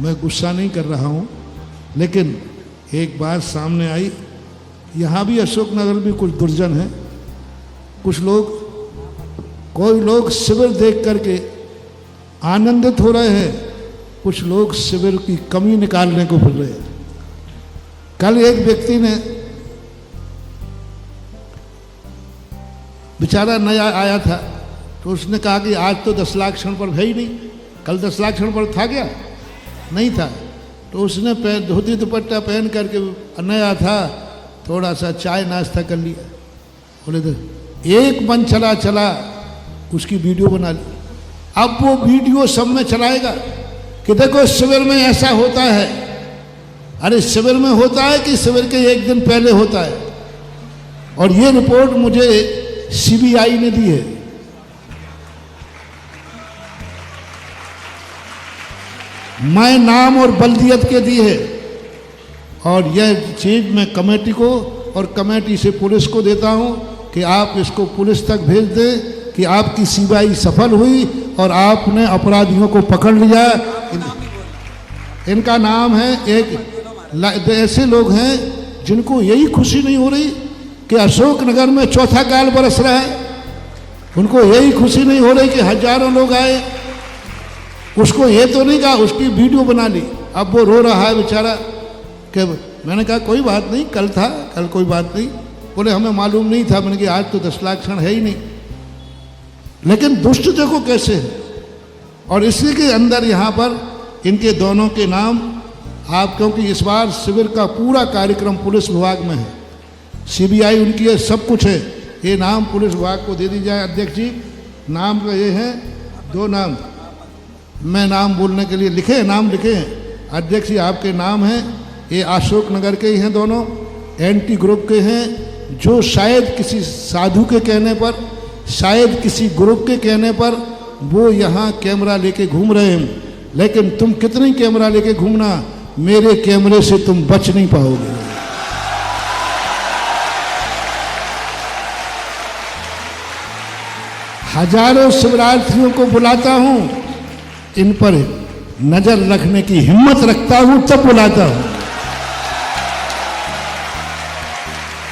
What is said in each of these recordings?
मैं गुस्सा नहीं कर रहा हूँ, लेकिन एक बात सामने आई। यहाँ भी अशोकनगर भी कुछ दुर्जन हैं, कुछ लोग, कोई लोग शिविर देख करके आनंदित हो रहे हैं, कुछ लोग शिविर की कमी निकालने को फिर रहे हैं। कल एक व्यक्ति ने, बेचारा नया आया था, तो उसने कहा कि आज तो 10 लाख क्षण पर है ही नहीं, कल 10 लाख क्षण पर था क्या? नहीं था। तो उसने धोती दुपट्टा पहन करके नया था, थोड़ा सा चाय नाश्ता कर लिया। बोले तो एक मन चला चला उसकी वीडियो बना ली। अब वो वीडियो सब में चलाएगा कि देखो शिविर में ऐसा होता है। अरे शिविर में होता है कि शिविर के एक दिन पहले होता है? और ये रिपोर्ट मुझे सीबीआई ने दी है। मैं नाम और बल्दियत के दी है, और यह चीज मैं कमेटी को और कमेटी से पुलिस को देता हूं कि आप इसको पुलिस तक भेज दें कि आपकी सीबीआई सफल हुई और आपने अपराधियों को पकड़ लिया। इनका नाम है, एक ऐसे लोग हैं जिनको यही खुशी नहीं हो रही कि अशोकनगर में चौथा काल बरस रहा है, उनको यही खुशी नहीं हो रही कि हजारों लोग आए। उसको ये तो नहीं कहा, उसकी वीडियो बना ली। अब वो रो रहा है बेचारा कि मैंने कहा कोई बात नहीं, कल था, कल कोई बात नहीं। बोले हमें मालूम नहीं था। मैंने कहा आज तो 10 लाख क्षण है ही नहीं। लेकिन दुष्ट देखो कैसे है। और इसी के अंदर यहाँ पर इनके दोनों के नाम आप, क्योंकि इस बार शिविर का पूरा कार्यक्रम पुलिस विभाग में है, सीबीआई उनकी है, सब कुछ है। ये नाम पुलिस विभाग को दे दी जाए। अध्यक्ष जी, नाम का ये है, 2 नाम मैं नाम बोलने के लिए लिखे हैं, नाम लिखे हैं। अध्यक्ष जी आपके नाम हैं, ये अशोकनगर के ही हैं, दोनों एंटी ग्रुप के हैं, जो शायद किसी साधु के कहने पर, शायद किसी ग्रुप के कहने पर वो यहाँ कैमरा लेके घूम रहे हैं। लेकिन तुम कितनी कैमरा लेके घूमना, मेरे कैमरे से तुम बच नहीं पाओगे। हजारों शिवरात्रियों को बुलाता हूं, इन पर नजर रखने की हिम्मत रखता हूं तब बुलाता हूं।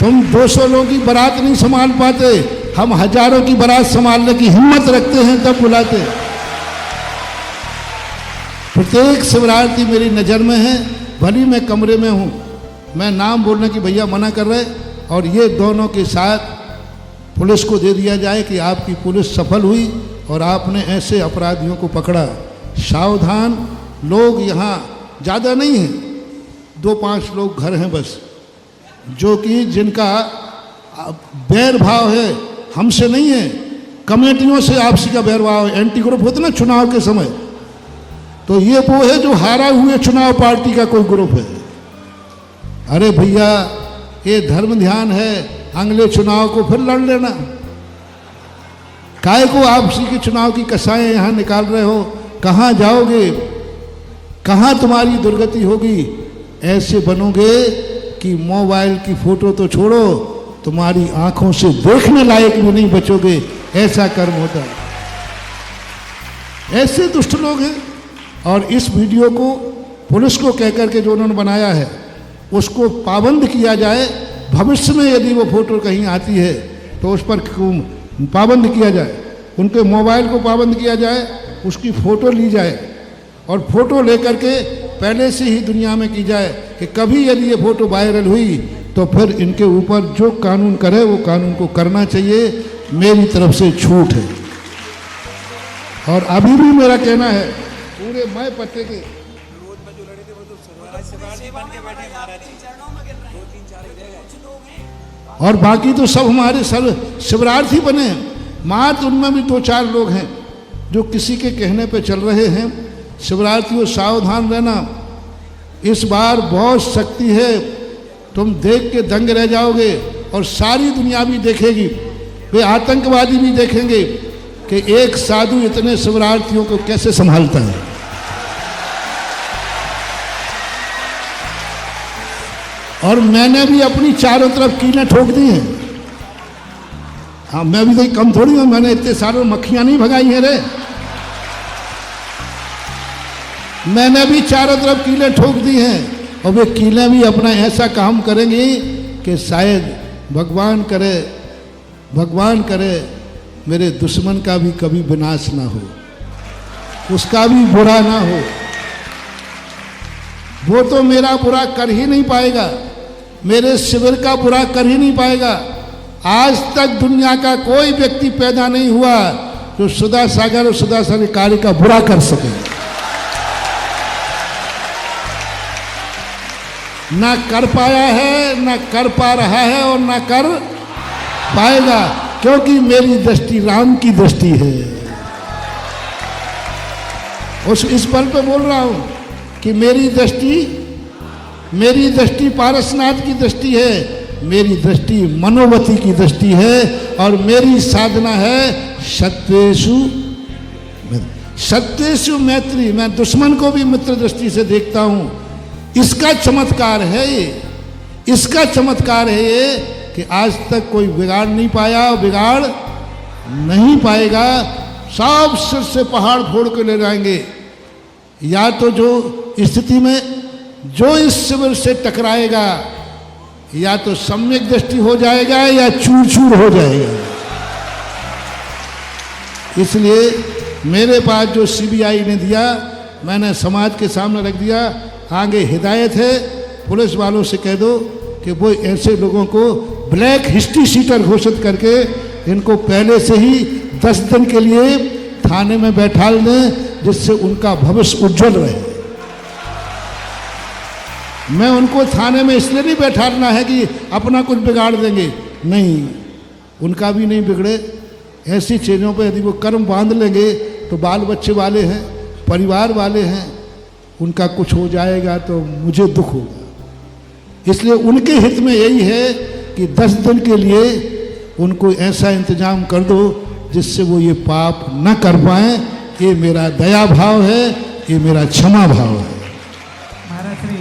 तुम 200 लोगों की बारात नहीं संभाल पाते, हम हजारों की बारात संभालने की हिम्मत रखते हैं तब बुलाते हैं। प्रत्येक शिवरात्रि मेरी नज़र में है, भली मैं कमरे में हूँ, मैं नाम बोलने की भैया मना कर रहे। और ये दोनों के साथ पुलिस को दे दिया जाए कि आपकी पुलिस सफल हुई और आपने ऐसे अपराधियों को पकड़ा। सावधान लोग यहाँ ज़्यादा नहीं हैं, 2-5 लोग घर हैं बस, जो कि जिनका बैर भाव है, हमसे नहीं है, कमेटियों से आपसी का बैर भाव है। एंटी ग्रुप होते ना चुनाव के समय, तो ये वो है जो हारा हुए चुनाव पार्टी का कोई ग्रुप है। अरे भैया ये धर्म ध्यान है, अगले चुनाव को फिर लड़ लेना। काय को आपसी के चुनाव की कसाएं यहाँ निकाल रहे हो? कहाँ जाओगे, कहाँ तुम्हारी दुर्गति होगी? ऐसे बनोगे कि मोबाइल की फोटो तो छोड़ो, तुम्हारी आंखों से देखने लायक भी नहीं बचोगे। ऐसा कर्म होता है। ऐसे दुष्ट लोग हैं। और इस वीडियो को पुलिस को कहकर के जो उन्होंने बनाया है उसको पाबंद किया जाए। भविष्य में यदि वो फोटो कहीं आती है तो उस पर पाबंद किया जाए, उनके मोबाइल को पाबंद किया जाए, उसकी फ़ोटो ली जाए और फोटो लेकर के पहले से ही दुनिया में की जाए कि कभी यदि ये फ़ोटो वायरल हुई तो फिर इनके ऊपर जो कानून करे वो कानून को करना चाहिए। मेरी तरफ से छूट है। और अभी भी मेरा कहना है, पूरे मैं पत्ते के और बाकी तो सब हमारे सब शिवरार्थी बने हैं। मात्र उनमें भी 2-4 लोग हैं जो किसी के कहने पे चल रहे हैं। शिवरार्थियों सावधान रहना, इस बार बहुत शक्ति है, तुम देख के दंग रह जाओगे और सारी दुनिया भी देखेगी, वे आतंकवादी भी देखेंगे कि एक साधु इतने शिवरार्थियों को कैसे संभालता है। और मैंने भी अपनी चारों तरफ कीलें ठोक दी हैं। हाँ, मैं भी कोई कम थोड़ी हूँ, मैंने इतने सारे मक्खियां नहीं भगाई हैं रे। मैंने भी चारों तरफ कीलें ठोक दी हैं और वे कीलें भी अपना ऐसा काम करेंगी कि शायद भगवान करे मेरे दुश्मन का भी कभी विनाश ना हो, उसका भी बुरा ना हो। वो तो मेरा बुरा कर ही नहीं पाएगा, मेरे शिविर का बुरा कर ही नहीं पाएगा। आज तक दुनिया का कोई व्यक्ति पैदा नहीं हुआ जो सुधा सागर और सुधा सागर कार्य का बुरा कर सके। ना कर पाया है, ना कर पा रहा है और ना कर पाएगा, क्योंकि मेरी दृष्टि राम की दृष्टि है। इस बल पे बोल रहा हूं कि मेरी दृष्टि पारसनाथ की दृष्टि है, मेरी दृष्टि मनोवती की दृष्टि है और मेरी साधना है सत्येषु मैत्री। मैं दुश्मन को भी मित्र दृष्टि से देखता हूं। इसका चमत्कार है ये कि आज तक कोई बिगाड़ नहीं पाया, बिगाड़ नहीं पाएगा। सब सिर से पहाड़ फोड़ के ले जाएंगे। या तो जो स्थिति में जो इस शिविर से टकराएगा या तो सम्यक दृष्टि हो जाएगा या चूर चूर हो जाएगा। इसलिए मेरे पास जो सीबीआई ने दिया मैंने समाज के सामने रख दिया। आगे हिदायत है, पुलिस वालों से कह दो कि वो ऐसे लोगों को ब्लैक हिस्ट्री शीटर घोषित करके इनको पहले से ही 10 दिन के लिए थाने में बैठा दें, जिससे उनका भविष्य उज्जवल रहे। मैं उनको थाने में इसलिए नहीं बैठाना है कि अपना कुछ बिगाड़ देंगे, नहीं, उनका भी नहीं बिगड़े। ऐसी चीज़ों पे यदि वो कर्म बांध लेंगे तो बाल बच्चे वाले हैं, परिवार वाले हैं, उनका कुछ हो जाएगा तो मुझे दुख होगा। इसलिए उनके हित में यही है कि 10 दिन के लिए उनको ऐसा इंतजाम कर दो जिससे वो ये पाप न कर पाएं। ये मेरा दया भाव है, ये मेरा क्षमा भाव है। महाराज श्री,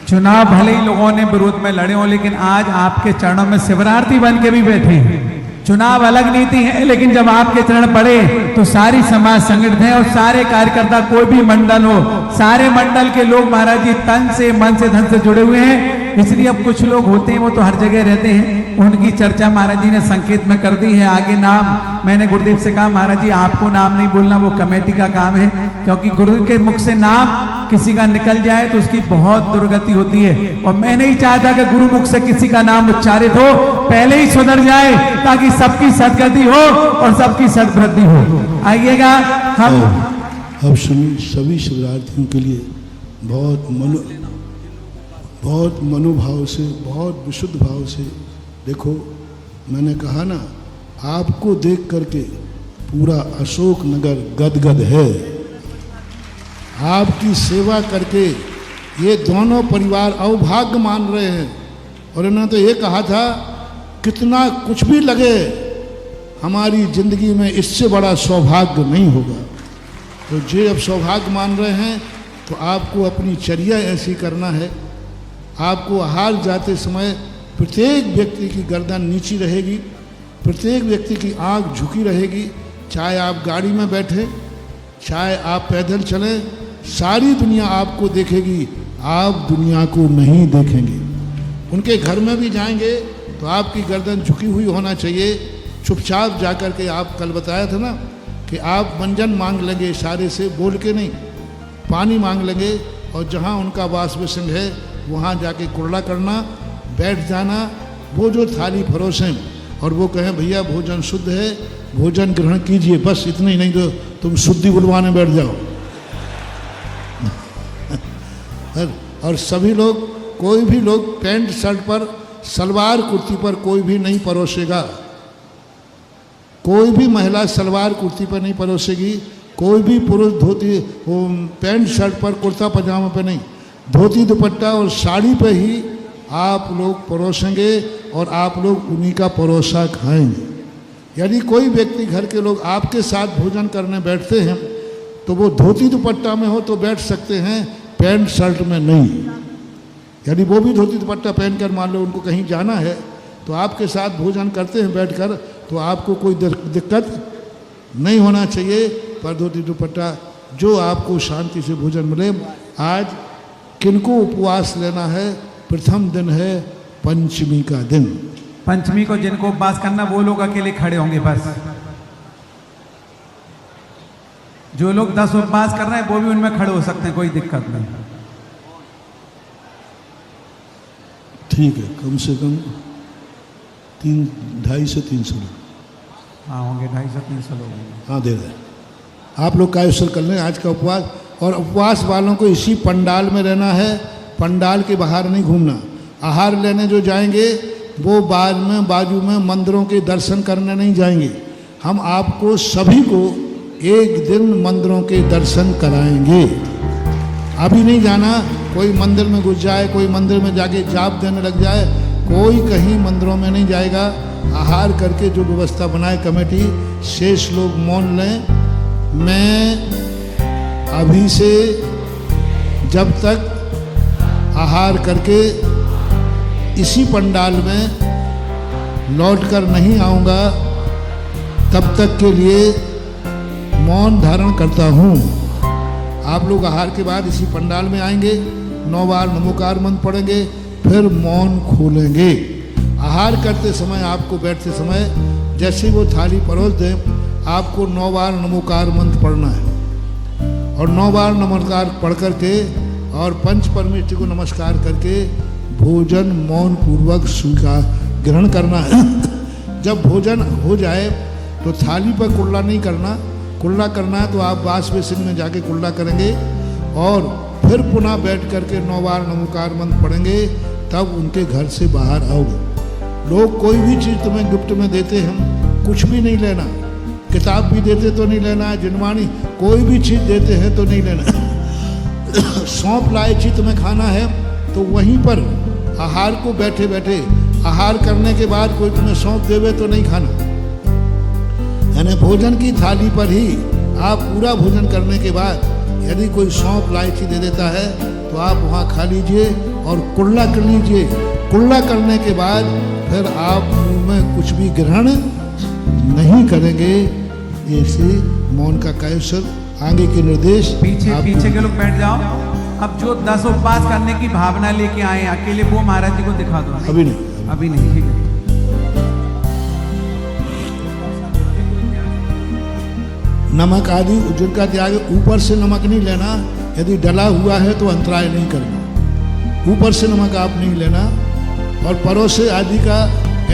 चुनाव भले ही लोगों ने विरोध में लड़े हो, लेकिन आज आपके चरणों में शिवरार्थी बन के भी बैठे हैं। चुनाव अलग नीति है, लेकिन जब आपके चरण पड़े तो सारी समाज संगठित है और सारे कार्यकर्ता, कोई भी मंडल हो, सारे मंडल के लोग महाराज जी तन से, मन से, धन से जुड़े हुए हैं। इसलिए अब कुछ लोग होते हैं वो तो हर जगह रहते हैं, उनकी चर्चा महाराज जी ने संकेत में कर दी है। आगे नाम मैंने गुरुदेव से कहा, महाराज जी आपको नाम नहीं बोलना, वो कमेटी का काम है, क्योंकि गुरु के मुख से नाम किसी का निकल जाए तो उसकी बहुत दुर्गति होती है। और मैं नहीं चाहता कि गुरु मुख से किसी का नाम उच्चारित हो, पहले ही सुधर जाए ताकि सबकी सदगति हो और सबकी सद्वृद्धि हो। आइएगा हम अब सभी शिवरार्थियों के लिए बहुत मनोभाव से, बहुत विशुद्ध भाव से देखो। मैंने कहा ना, आपको देख करके पूरा अशोक नगर गदगद है। आपकी सेवा करके ये दोनों परिवार अवभाग्य मान रहे हैं। और इन्होंने तो ये कहा था, कितना कुछ भी लगे हमारी जिंदगी में इससे बड़ा सौभाग्य नहीं होगा। तो जे अब सौभाग्य मान रहे हैं तो आपको अपनी चर्या ऐसी करना है। आपको आहार जाते समय प्रत्येक व्यक्ति की गर्दन नीची रहेगी, प्रत्येक व्यक्ति की आंख झुकी रहेगी, चाहे आप गाड़ी में बैठे, चाहे आप पैदल चलें, सारी दुनिया आपको देखेगी, आप दुनिया को नहीं देखेंगे। उनके घर में भी जाएंगे तो आपकी गर्दन झुकी हुई होना चाहिए। चुपचाप जाकर के, आप कल बताया था ना कि आप मंजन मांग लेंगे, इशारे से, बोल के नहीं, पानी मांग लेंगे और जहाँ उनका वास विसंग है वहाँ जाके कुर्ला करना, बैठ जाना। वो जो थाली परोसें और वो कहें भैया भोजन शुद्ध है, भोजन ग्रहण कीजिए, बस इतना ही, नहीं तो तुम शुद्धि बुलवाने बैठ जाओ। और सभी लोग, कोई भी लोग पैंट शर्ट पर, सलवार कुर्ती पर कोई भी नहीं परोसेगा। कोई भी महिला सलवार कुर्ती पर नहीं परोसेगी, कोई भी पुरुष धोती पैंट शर्ट पर, कुर्ता पजामा पर नहीं, धोती दुपट्टा और साड़ी पे ही आप लोग परोसेंगे और आप लोग उन्हीं का परोसा खाएंगे। यदि कोई व्यक्ति, घर के लोग आपके साथ भोजन करने बैठते हैं तो वो धोती दुपट्टा में हो तो बैठ सकते हैं, पैंट शर्ट में नहीं। यदि वो भी धोती दुपट्टा पहनकर मान लो उनको कहीं जाना है तो आपके साथ भोजन करते हैं बैठकर, तो आपको कोई दिक्कत नहीं होना चाहिए। पर धोती दुपट्टा जो आपको शांति से भोजन मिले। आज किनको उपवास लेना है? प्रथम दिन है पंचमी का दिन। पंचमी को जिनको उपवास करना वो लोग अकेले खड़े होंगे बस। जो लोग 10 उपवास कर रहे हैं वो भी उनमें खड़े हो सकते हैं, कोई दिक्कत नहीं। ठीक है, कम से कम 250 से 300 लोग। हाँ होंगे, 250-300 लोग होंगे। हाँ दे रहे हैं। आप लोग कायस्वर कर लें आज का उपवास। और उपवास वालों को इसी पंडाल में रहना है, पंडाल के बाहर नहीं घूमना। आहार लेने जो जाएंगे वो बाद में बाजू में मंदिरों के दर्शन करने नहीं जाएंगे। हम आपको सभी को एक दिन मंदिरों के दर्शन कराएंगे। अभी नहीं जाना, कोई मंदिर में घुस जाए, कोई मंदिर में जाके जाप देने लग जाए, कोई कहीं मंदिरों में नहीं जाएगा। आहार करके जो व्यवस्था बनाए कमेटी, शेष लोग मौन लें। मैं अभी से जब तक आहार करके इसी पंडाल में लौटकर नहीं आऊँगा तब तक के लिए मौन धारण करता हूँ। आप लोग आहार के बाद इसी पंडाल में आएंगे, 9 बार नमोकार मंत्र पढ़ेंगे, फिर मौन खोलेंगे। आहार करते समय, आपको बैठते समय जैसे वो थाली परोस दें, आपको 9 बार नमोकार मंत्र पढ़ना है। और 9 बार नमस्कार पढ़ करके और पंच परमेश्वर को नमस्कार करके भोजन मौन पूर्वक स्वीकार ग्रहण करना है। जब भोजन हो जाए तो थाली पर कुल्ला नहीं करना। कुल्ला करना है तो आप वाश बेसिन में जाके कुल्ला करेंगे और फिर पुनः बैठ करके 9 बार नमोकार मंत्र पढ़ेंगे, तब उनके घर से बाहर आओगे। लोग कोई भी चीज़ तुम्हें गिफ्ट में देते हैं, कुछ भी नहीं लेना। किताब भी देते तो नहीं लेना, जिनवानी कोई भी चीज़ देते हैं तो नहीं लेना। सौंफ इलायची तुम्हें खाना है तो वहीं पर आहार को बैठे बैठे, आहार करने के बाद कोई तुम्हें सौंफ देवे तो नहीं खाना। यानी भोजन की थाली पर ही आप पूरा भोजन करने के बाद यदि कोई सौंफ इलायची दे देता है तो आप वहाँ खा लीजिए और कुल्ला कर लीजिए। कुल्ला करने के बाद फिर आप मुंह में कुछ भी ग्रहण नहीं करेंगे। ऐसे मौन का कायस्वर। आगे के निर्देश पीछे के लोग बैठ जाओ। अब जो 10 उपवास करने की भावना लेके आए अकेले, वो महाराज जी को दिखा दो। अभी नहीं, अभी नहीं, ठीक है। नमक आदि जिनका त्याग, ऊपर से नमक नहीं लेना। यदि डला हुआ है तो अंतराय नहीं करना। ऊपर से नमक आप नहीं लेना। और परोसे आदि का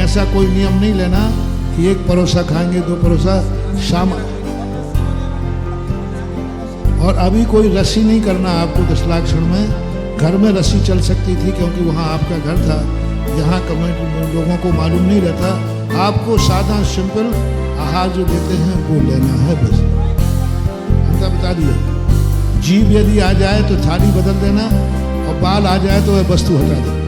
ऐसा कोई नियम नहीं लेना कि एक परोसा खाएंगे, 2 परोसा शाम। और अभी कोई रस्सी नहीं करना आपको। दशलाक्षण में घर में रस्सी चल सकती थी क्योंकि वहाँ आपका घर था। यहाँ कमेटी लोगों को मालूम नहीं रहता। आपको सादा सिंपल आहार जो देते हैं वो लेना है बस। हमका बता दिया। जीभ यदि आ जाए तो थाली बदल देना और बाल आ जाए तो वह वस्तु हटा देना।